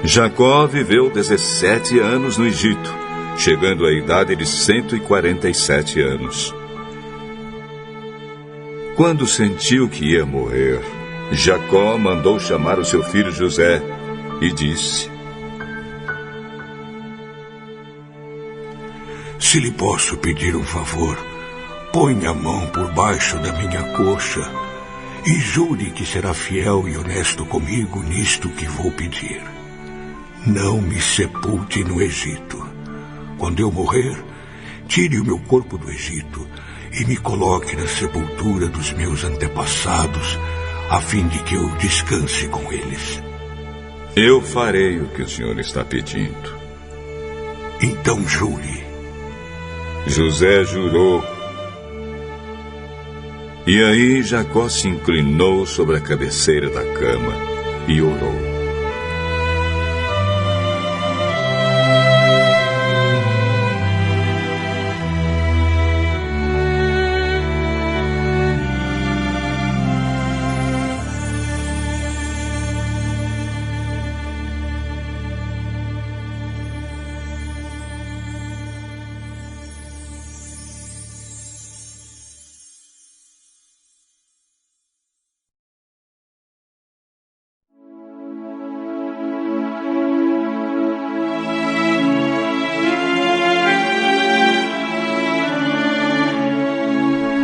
Jacó viveu 17 anos no Egito, chegando à idade de 147 anos. Quando sentiu que ia morrer, Jacó mandou chamar o seu filho José e disse: Se lhe posso pedir um favor, ponha a mão por baixo da minha coxa e jure que será fiel e honesto comigo nisto que vou pedir. Não me sepulte no Egito. Quando eu morrer, tire o meu corpo do Egito e me coloque na sepultura dos meus antepassados, a fim de que eu descanse com eles. Eu farei o que o senhor está pedindo. Então jure. José jurou. E aí Jacó se inclinou sobre a cabeceira da cama e orou.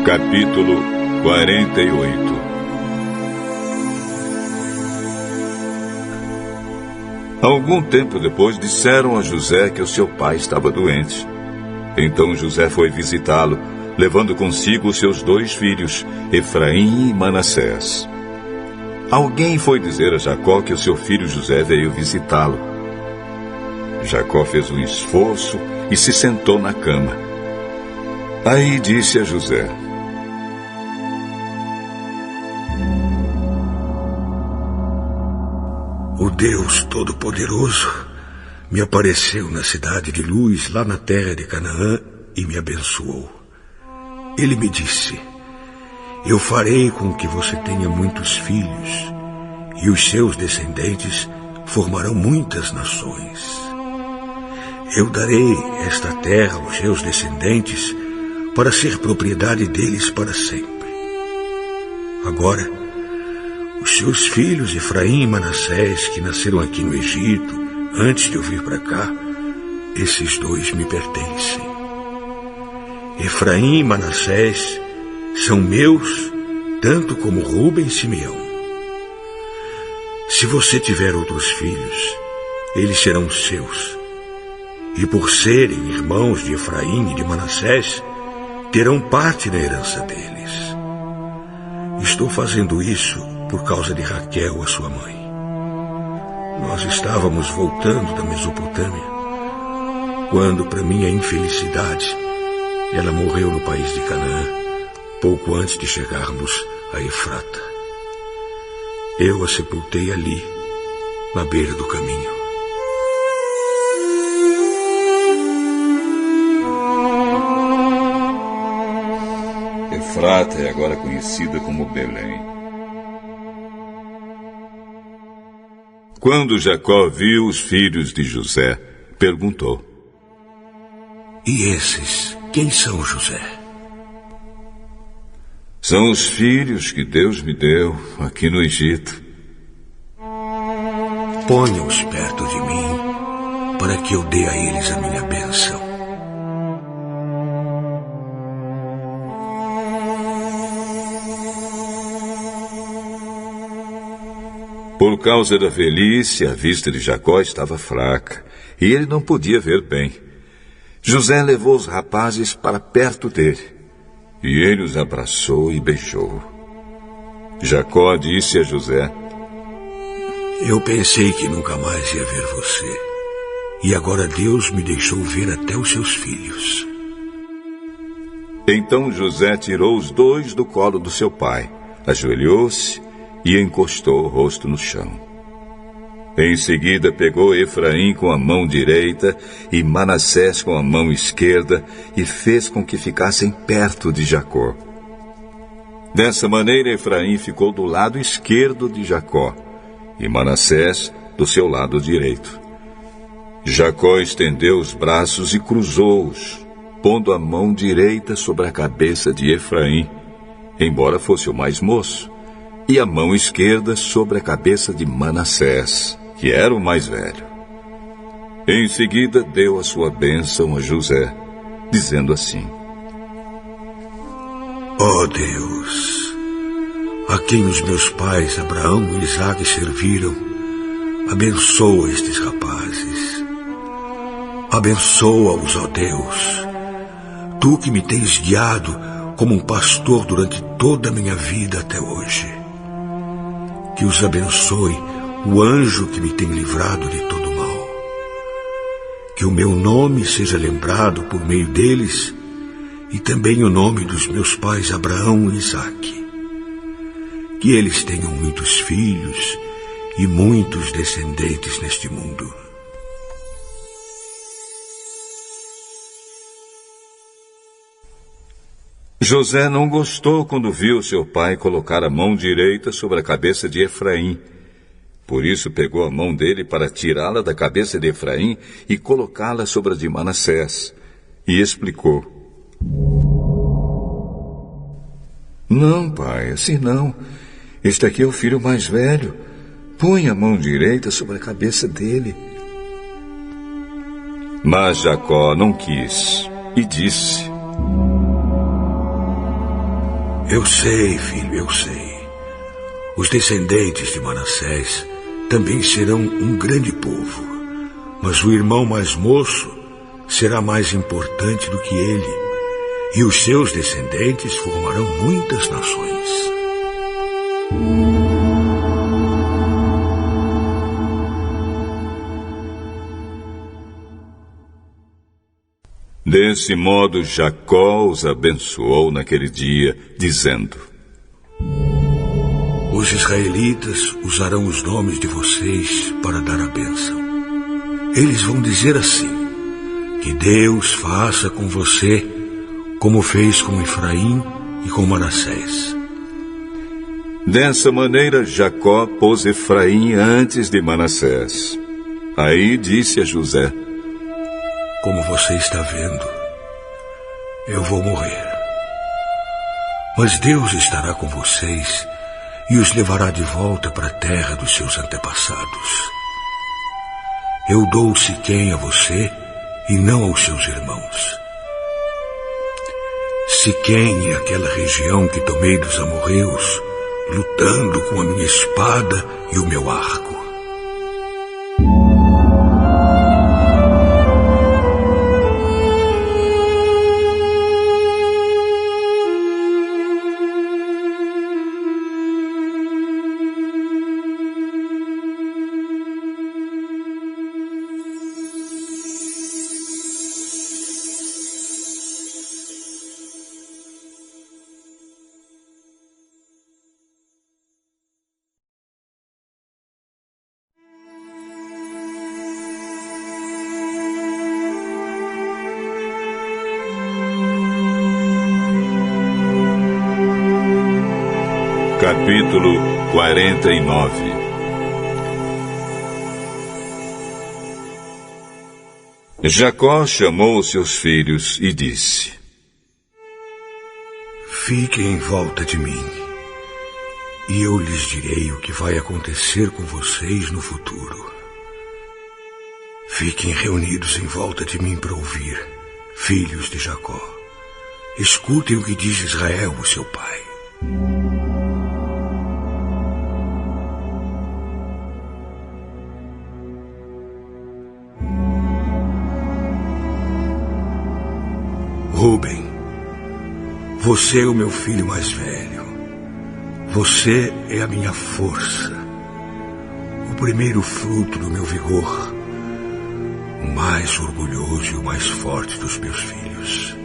Capítulo 48. Algum tempo depois disseram a José que o seu pai estava doente. Então José foi visitá-lo, levando consigo os seus 2 filhos, Efraim e Manassés. Alguém foi dizer a Jacó que o seu filho José veio visitá-lo. Jacó fez um esforço e se sentou na cama. Aí disse a José: O Deus Todo-Poderoso me apareceu na cidade de Luz, lá na terra de Canaã, e me abençoou. Ele me disse: Eu farei com que você tenha muitos filhos, e os seus descendentes formarão muitas nações. Eu darei esta terra aos seus descendentes para ser propriedade deles para sempre. Agora, os seus filhos Efraim e Manassés, que nasceram aqui no Egito, antes de eu vir para cá, esses 2 me pertencem. Efraim e Manassés são meus, tanto como Rúben e Simeão. Se você tiver outros filhos, eles serão seus. E por serem irmãos de Efraim e de Manassés, terão parte na herança deles. Estou fazendo isso por causa de Raquel, a sua mãe. Nós estávamos voltando da Mesopotâmia, quando, para minha infelicidade, ela morreu no país de Canaã, pouco antes de chegarmos a Efrata. Eu a sepultei ali, na beira do caminho. Efrata é agora conhecida como Belém. Quando Jacó viu os filhos de José, perguntou: E esses, quem são, José? São os filhos que Deus me deu aqui no Egito. Ponha-os perto de mim, para que eu dê a eles a minha bênção. Por causa da velhice, a vista de Jacó estava fraca, e ele não podia ver bem. José levou os rapazes para perto dele, e ele os abraçou e beijou. Jacó disse a José: Eu pensei que nunca mais ia ver você, e agora Deus me deixou ver até os seus filhos. Então José tirou os 2 do colo do seu pai, ajoelhou-se e encostou o rosto no chão. Em seguida pegou Efraim com a mão direita e Manassés com a mão esquerda e fez com que ficassem perto de Jacó. Dessa maneira Efraim ficou do lado esquerdo de Jacó e Manassés do seu lado direito. Jacó estendeu os braços e cruzou-os, pondo a mão direita sobre a cabeça de Efraim, embora fosse o mais moço, e a mão esquerda sobre a cabeça de Manassés, que era o mais velho. Em seguida, deu a sua bênção a José, dizendo assim: Ó Deus, a quem os meus pais Abraão e Isaque serviram, abençoa estes rapazes. Abençoa-os, ó Deus, tu que me tens guiado como um pastor durante toda a minha vida até hoje. Que os abençoe o anjo que me tem livrado de todo mal. Que o meu nome seja lembrado por meio deles e também o nome dos meus pais Abraão e Isaque. Que eles tenham muitos filhos e muitos descendentes neste mundo. José não gostou quando viu seu pai colocar a mão direita sobre a cabeça de Efraim. Por isso pegou a mão dele para tirá-la da cabeça de Efraim e colocá-la sobre a de Manassés. E explicou: Não, pai, assim não. Este aqui é o filho mais velho. Põe a mão direita sobre a cabeça dele. Mas Jacó não quis e disse: Eu sei, filho, eu sei. Os descendentes de Manassés também serão um grande povo, mas o irmão mais moço será mais importante do que ele, e os seus descendentes formarão muitas nações. Desse modo, Jacó os abençoou naquele dia, dizendo: Os israelitas usarão os nomes de vocês para dar a bênção. Eles vão dizer assim: que Deus faça com você como fez com Efraim e com Manassés. Dessa maneira, Jacó pôs Efraim antes de Manassés. Aí disse a José: Como você está vendo, eu vou morrer. Mas Deus estará com vocês e os levará de volta para a terra dos seus antepassados. Eu dou Siquém a você e não aos seus irmãos. Siquém é aquela região que tomei dos amorreus, lutando com a minha espada e o meu arco. Capítulo 49. Jacó chamou os seus filhos e disse: Fiquem em volta de mim, e eu lhes direi o que vai acontecer com vocês no futuro. Fiquem reunidos em volta de mim para ouvir, filhos de Jacó. Escutem o que diz Israel, o seu pai. Rúben, você é o meu filho mais velho. Você é a minha força, o primeiro fruto do meu vigor, o mais orgulhoso e o mais forte dos meus filhos.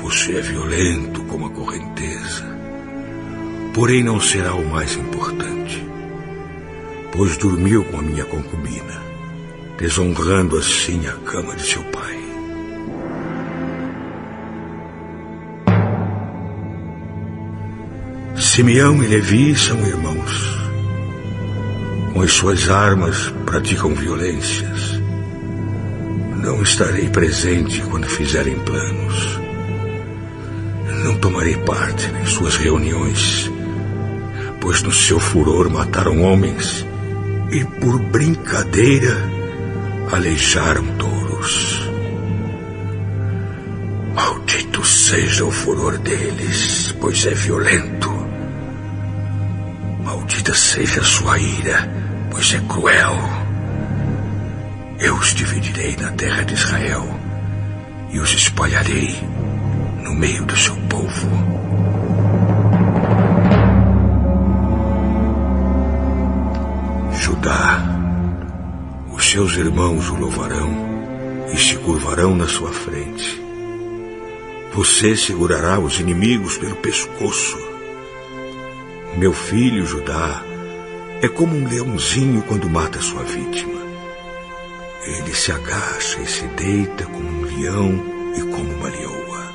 Você é violento como a correnteza, porém não será o mais importante, pois dormiu com a minha concubina, desonrando assim a cama de seu pai. Simeão e Levi são irmãos. Com as suas armas praticam violências. Não estarei presente quando fizerem planos. Não tomarei parte em suas reuniões, pois no seu furor mataram homens e por brincadeira aleijaram touros. Maldito seja o furor deles, pois é violento. Maldita seja a sua ira, pois é cruel. Eu os dividirei na terra de Israel e os espalharei no meio do seu povo. Judá, os seus irmãos o louvarão e se curvarão na sua frente. Você segurará os inimigos pelo pescoço. Meu filho Judá é como um leãozinho quando mata sua vítima. Ele se agacha e se deita como um leão e como uma leoa.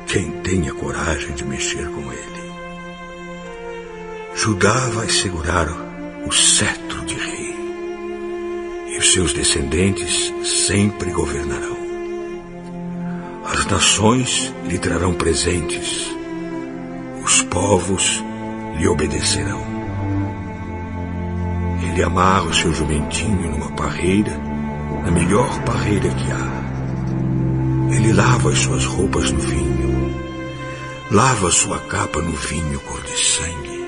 Quem tem a coragem de mexer com ele? Judá vai segurar o cetro de rei, e os seus descendentes sempre governarão. As nações lhe trarão presentes, os povos lhe obedecerão. Ele amarra o seu jumentinho numa parreira, na melhor parreira que há. Ele lava as suas roupas no vinho, lava sua capa no vinho cor de sangue.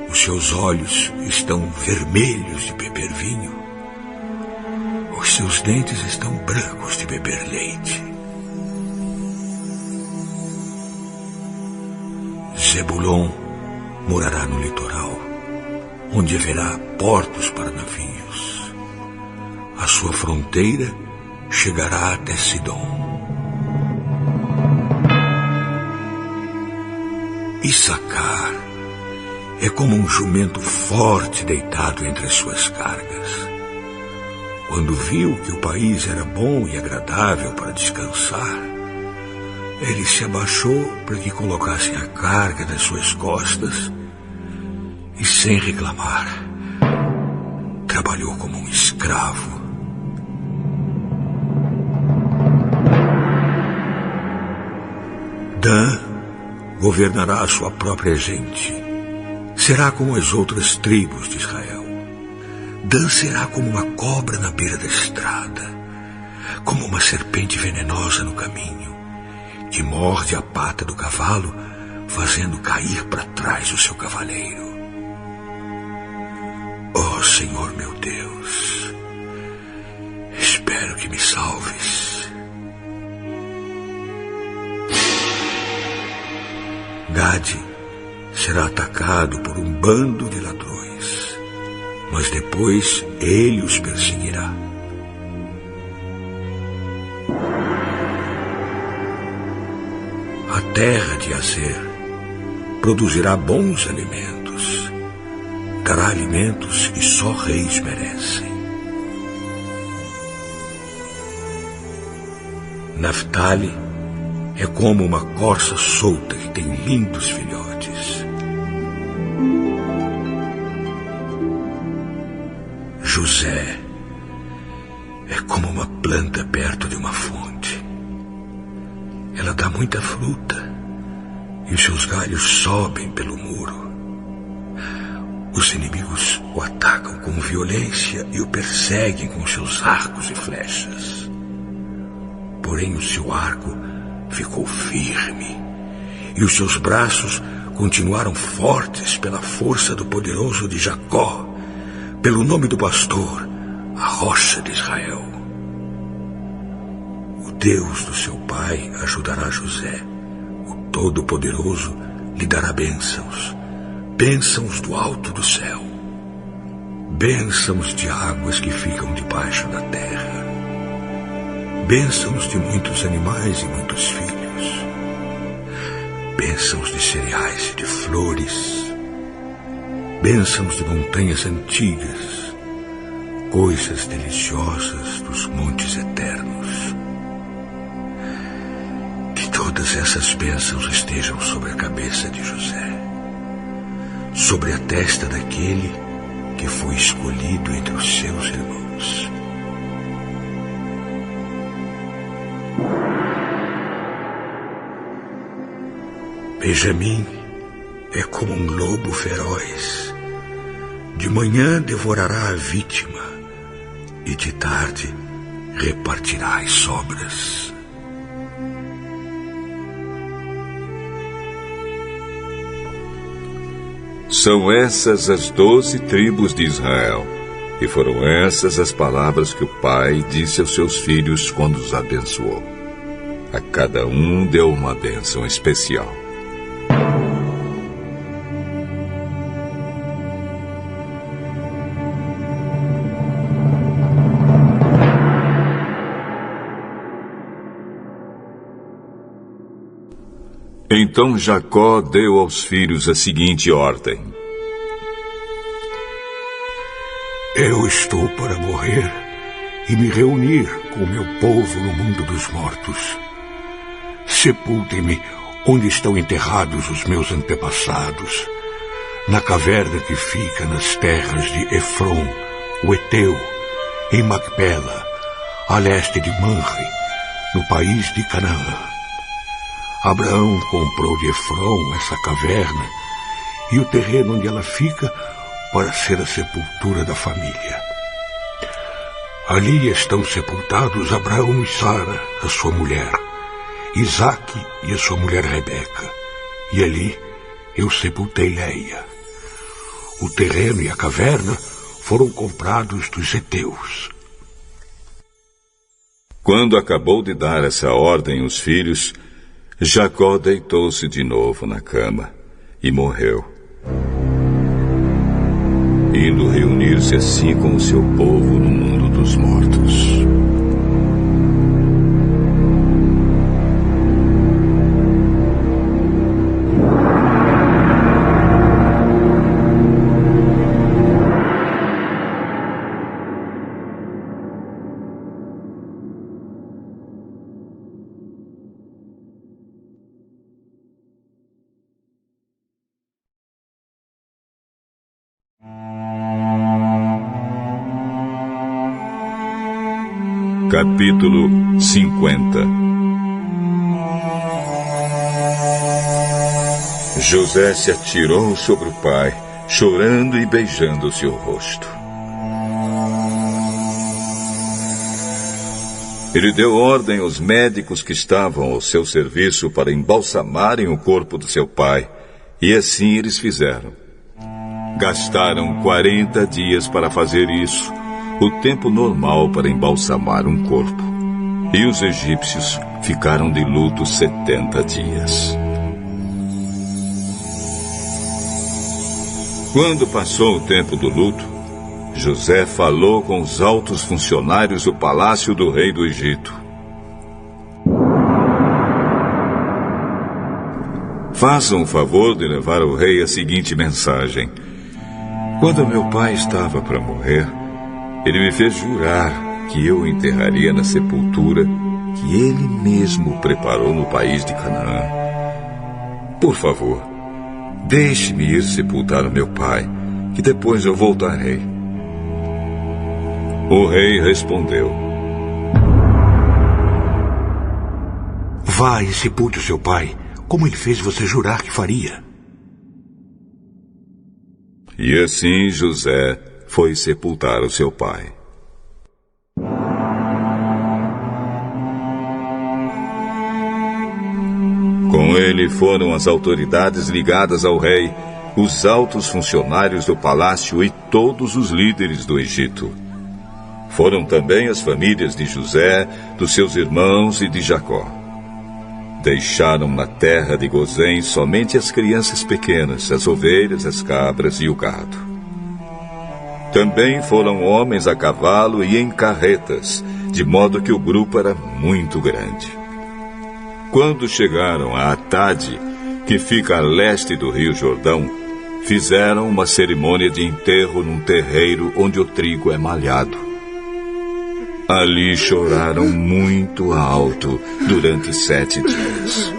Os seus olhos estão vermelhos de beber vinho, os seus dentes estão brancos de beber leite. Zebulon morará no litoral, onde haverá portos para navios. A sua fronteira chegará até Sidom. Issacar é como um jumento forte deitado entre as suas cargas. Quando viu que o país era bom e agradável para descansar, ele se abaixou para que colocassem a carga das suas costas e, sem reclamar, trabalhou como um escravo. Dan governará a sua própria gente. Será como as outras tribos de Israel. Dan será como uma cobra na beira da estrada, como uma serpente venenosa no caminho, que morde a pata do cavalo, fazendo cair para trás o seu cavaleiro. Oh, Senhor meu Deus, espero que me salves. Gade será atacado por um bando de ladrões, mas depois ele os perseguirá. A terra de Azer produzirá bons alimentos, dará alimentos que só reis merecem. Naftali é como uma corça solta que tem lindos filhotes. José é como uma planta perto de uma fonte. Ela dá muita fruta e os seus galhos sobem pelo muro. Os inimigos o atacam com violência e o perseguem com seus arcos e flechas. Porém, o seu arco ficou firme e os seus braços continuaram fortes pela força do poderoso de Jacó, pelo nome do pastor, a rocha de Israel. O Deus do seu pai ajudará José. O Todo-Poderoso lhe dará bênçãos, bênçãos do alto do céu, bênçãos de águas que ficam debaixo da terra, bênçãos de muitos animais e muitos filhos, bênçãos de cereais e de flores, bênçãos de montanhas antigas, coisas deliciosas dos montes eternos. Que todas essas bênçãos estejam sobre a cabeça de José, sobre a testa daquele que foi escolhido entre os seus irmãos. Benjamim é como um lobo feroz. De manhã devorará a vítima e de tarde repartirá as sobras. São essas as 12 tribos de Israel, e foram essas as palavras que o pai disse aos seus filhos quando os abençoou. A cada um deu uma bênção especial. Então Jacó deu aos filhos a seguinte ordem: Eu estou para morrer e me reunir com o meu povo no mundo dos mortos. Sepultem-me onde estão enterrados os meus antepassados, na caverna que fica nas terras de Efron, o Eteu, em Macpela, a leste de Manre, no país de Canaã. Abraão comprou de Efron essa caverna e o terreno onde ela fica para ser a sepultura da família. Ali estão sepultados Abraão e Sara, a sua mulher, Isaque e a sua mulher Rebeca, e ali eu sepultei Leia. O terreno e a caverna foram comprados dos heteus. Quando acabou de dar essa ordem aos filhos, Jacó deitou-se de novo na cama e morreu, indo reunir-se assim com o seu povo no mundo dos mortos. Capítulo 50. José se atirou sobre o pai, chorando e beijando o seu rosto. Ele deu ordem aos médicos que estavam ao seu serviço para embalsamarem o corpo do seu pai, e assim eles fizeram. Gastaram 40 dias para fazer isso, o tempo normal para embalsamar um corpo. E os egípcios ficaram de luto 70 dias. Quando passou o tempo do luto, José falou com os altos funcionários do palácio do rei do Egito. Façam o favor de levar ao rei a seguinte mensagem: quando meu pai estava para morrer, ele me fez jurar que eu o enterraria na sepultura que ele mesmo preparou no país de Canaã. Por favor, deixe-me ir sepultar o meu pai, que depois eu voltarei. O rei respondeu: Vá e sepulte o seu pai, como ele fez você jurar que faria. E assim José foi sepultar o seu pai. Com ele foram as autoridades ligadas ao rei, os altos funcionários do palácio e todos os líderes do Egito. Foram também as famílias de José, dos seus irmãos e de Jacó. Deixaram na terra de Gozém somente as crianças pequenas, as ovelhas, as cabras e o gado. Também foram homens a cavalo e em carretas, de modo que o grupo era muito grande. Quando chegaram a Atade, que fica a leste do rio Jordão, fizeram uma cerimônia de enterro num terreiro onde o trigo é malhado. Ali choraram muito alto durante 7 dias.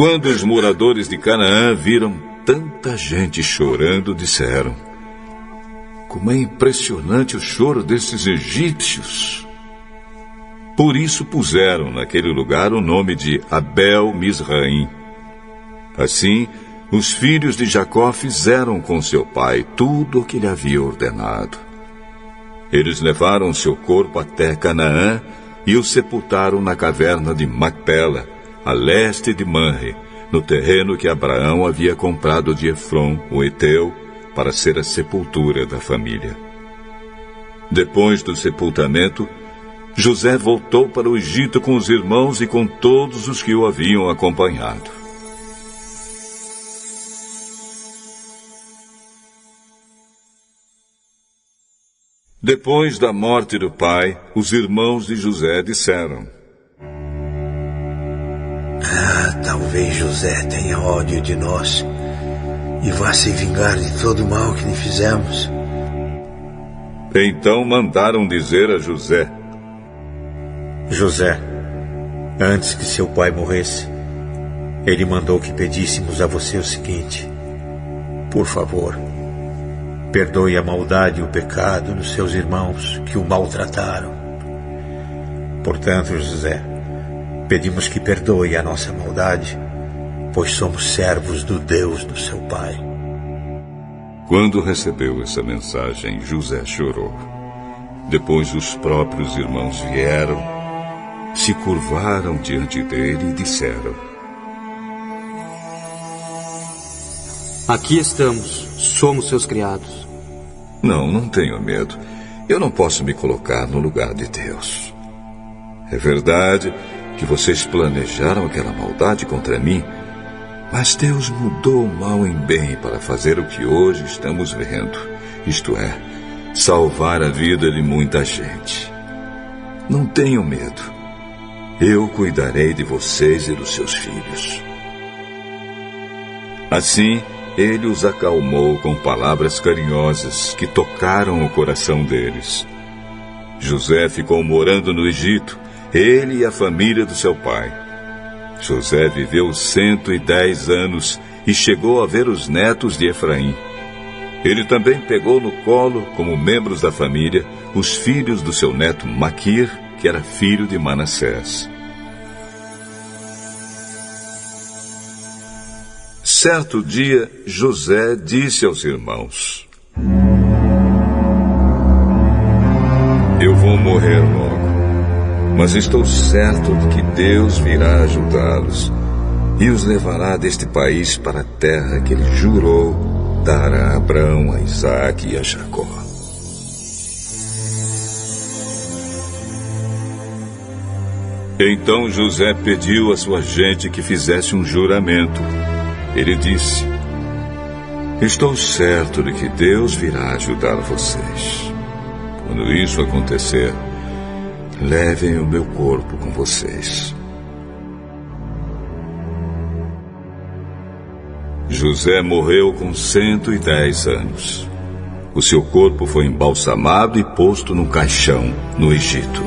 Quando os moradores de Canaã viram tanta gente chorando, disseram: como é impressionante o choro desses egípcios! Por isso puseram naquele lugar o nome de Abel-Misraim. Assim, os filhos de Jacó fizeram com seu pai tudo o que lhe havia ordenado. Eles levaram seu corpo até Canaã e o sepultaram na caverna de Macpela, a leste de Manre, no terreno que Abraão havia comprado de Efrom, o heteu, para ser a sepultura da família. Depois do sepultamento, José voltou para o Egito com os irmãos e com todos os que o haviam acompanhado. Depois da morte do pai, os irmãos de José disseram: talvez José tenha ódio de nós e vá se vingar de todo o mal que lhe fizemos. Então mandaram dizer a José: José, antes que seu pai morresse, ele mandou que pedíssemos a você o seguinte: por favor, perdoe a maldade e o pecado dos seus irmãos que o maltrataram. Portanto, José, pedimos que perdoe a nossa maldade, pois somos servos do Deus do seu pai. Quando recebeu essa mensagem, José chorou. Depois os próprios irmãos vieram, se curvaram diante dele e disseram: aqui estamos, somos seus criados. Não tenho medo. Eu não posso me colocar no lugar de Deus. É verdade que vocês planejaram aquela maldade contra mim, mas Deus mudou o mal em bem para fazer o que hoje estamos vendo, isto é, salvar a vida de muita gente. Não tenham medo. Eu cuidarei de vocês e dos seus filhos. Assim, ele os acalmou com palavras carinhosas que tocaram o coração deles. José ficou morando no Egito, ele e a família do seu pai. José viveu 110 anos e chegou a ver os netos de Efraim. Ele também pegou no colo, como membros da família, os filhos do seu neto Maquir, que era filho de Manassés. Certo dia, José disse aos irmãos: eu vou morrer logo, mas estou certo de que Deus virá ajudá-los e os levará deste país para a terra que ele jurou dar a Abraão, a Isaque e a Jacó. Então José pediu à sua gente que fizesse um juramento. Ele disse: estou certo de que Deus virá ajudar vocês. Quando isso acontecer, levem o meu corpo com vocês. José morreu com 110 anos. O seu corpo foi embalsamado e posto num caixão no Egito.